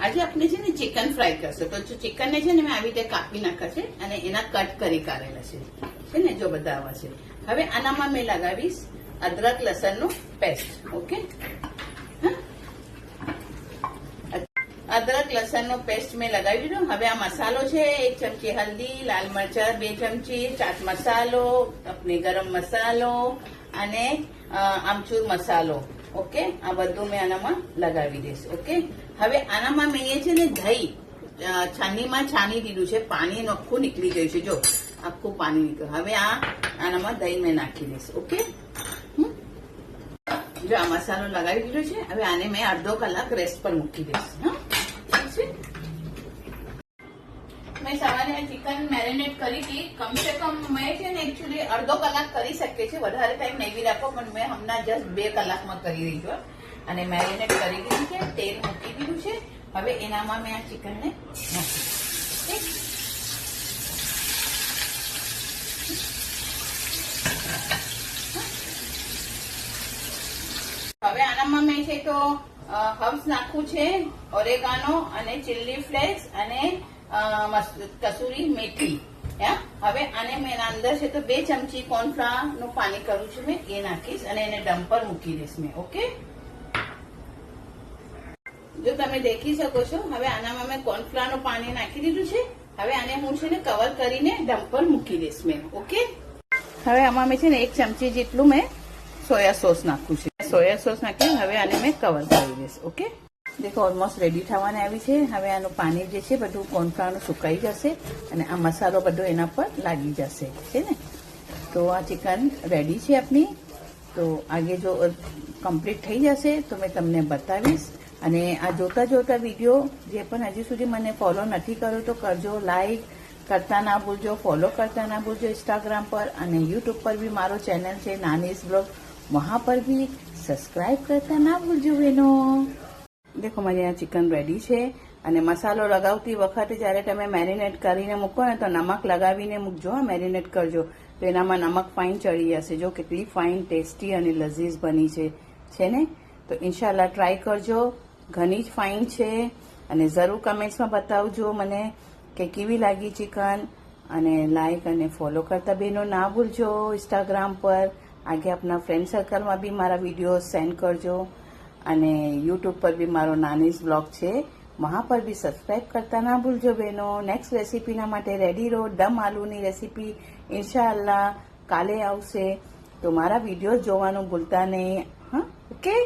આજે આપણે છે ને ચિકન ફ્રાય કરશે. તો ચિકન ને છે ને મેં આવી રીતે કાપી નાખ્યા છે અને એના કટ કરી કાઢેલા છે ને જો બધા આવા છે. હવે આનામાં મેં લગાવીશ અદરક લસણનું પેસ્ટ. ઓકે, અદરક લસણનો પેસ્ટ મેં લગાવી દીધો. હવે આ મસાલો છે 1 ચમચી હલ્દી, લાલ મરચા 2 ચમચી, ચાટ મસાલો, આપણે ગરમ મસાલો અને આમચૂર મસાલો. ઓકે, આ બધું મેં આનામાં લગાવી દઈશ. ઓકે, હવે આનામાં મેં એ છે ને દહીં છાનીમાં છાની દીધું છે. પાણી આખું નીકળી ગયું છે. જો આખું પાણી નીકળ્યું. હવે આનામાં દહીં મેં નાખી દઈશ. ઓકે, જો આ મસાલો લગાવી દીધો છે. હવે આને મેં અડધો કલાક રેસ્ટ પર મૂકી દઈશ. મેં સવારે ચિકન મેરિનેટ કરી હતી. કમસે કમ મેં છે ને એકચ્યુઅલી અડધો કલાક કરી શકીએ છીએ, વધારે ટાઈમ નહીં રાખો, પણ મેં હમણાં જસ્ટ 2 કલાકમાં કરી રહી છું. અને મેરિનેટ કરી દીધું છે, તેલ મૂકી દીધું છે. હવે એનામાં મેં આ ચિકનને નાખી. હવે આનામાં મેં છે તો હર્બ્સ નાખવું છે, ઓરેગાનો અને ચીલી ફ્લેક્સ અને કસૂરી મેથી. હવે આને મેં અંદર છે તો 2 ચમચી કોર્નફ્લાવર નું પાણી કરું છું મેં, એ નાખીશ અને એને ડમ પર મૂકી દઈશ મેં. ઓકે, જો તમે દેખી શકો છો, હવે આનામાં મેં કોર્નફ્લાવર નું પાણી નાખી દીધું છે. હવે આને હું છે ને કવર કરીને ડમ પર મૂકી દઈશ મેં. ઓકે, હવે આમાં મેં છે ને 1 ચમચી જેટલું મેં સોયા સોસ નાખું છે. સોયા સોસ નાખી હવે આને મેં કવર કરી દઈશ. ઓકે, દેખો ઓલમોસ્ટ રેડી થવાને આવી છે. હવે આનું પાણી જે છે બધું કોર્નફ્લાવરનું સુકાઈ જશે અને આ મસાલો બધો એના પર લાગી જશે છે ને. તો આ ચિકન રેડી છે આપની. તો આગે જો કમ્પ્લીટ થઈ જશે તો મેં તમને બતાવીશ. અને આ જોતા વિડીયો જે પણ હજી સુધી મને ફોલો નથી કર્યો તો કરજો. લાઈક કરતા ના ભૂલજો, ફોલો કરતા ના ભૂલજો ઇન્સ્ટાગ્રામ પર, અને યુટ્યુબ પર भी મારો ચેનલ છે નાનીસ બ્લોગ, वहां पर भी सब्सक्राइब करता ना भूलજો બહેનો. દેખો મારી આ ચિકન રેડી છે. અને મસાલો લગાવતી વખતે જ્યારે તમે મેરિનેટ કરીને મૂકો ને તો નમક લગાવીને મૂકજો. મેરિનેટ કરજો તો એનામાં નમક ફાઇન ચડી જશે. જો કેટલી ફાઇન, ટેસ્ટી અને લઝીઝ બની છે ને. તો ઇન્શાલ્લાહ ટ્રાય કરજો. ઘણી જ ફાઇન છે. અને જરૂર કમેન્ટ્સમાં બતાવજો મને કે કેવી લાગી ચિકન. અને લાઈક અને ફોલો કરતા બહેનો ના ભૂલજો ઇન્સ્ટાગ્રામ પર. आगे अपना फ्रेंड सर्कल में भी मारा वीडियो सेंड करजो. અને यूट्यूब पर भी मारो नानीस ब्लॉग है, वहां पर भी सब्सक्राइब करता ना भूलजो बहनों. नेक्स्ट रेसिपी ना माटे रेडी रहो. दम आलूनी रेसिपी इंशाअल्लाह काले आवशे. तो मारा वीडियो जोवानुं भूलता नहीं. हाँ, ओके.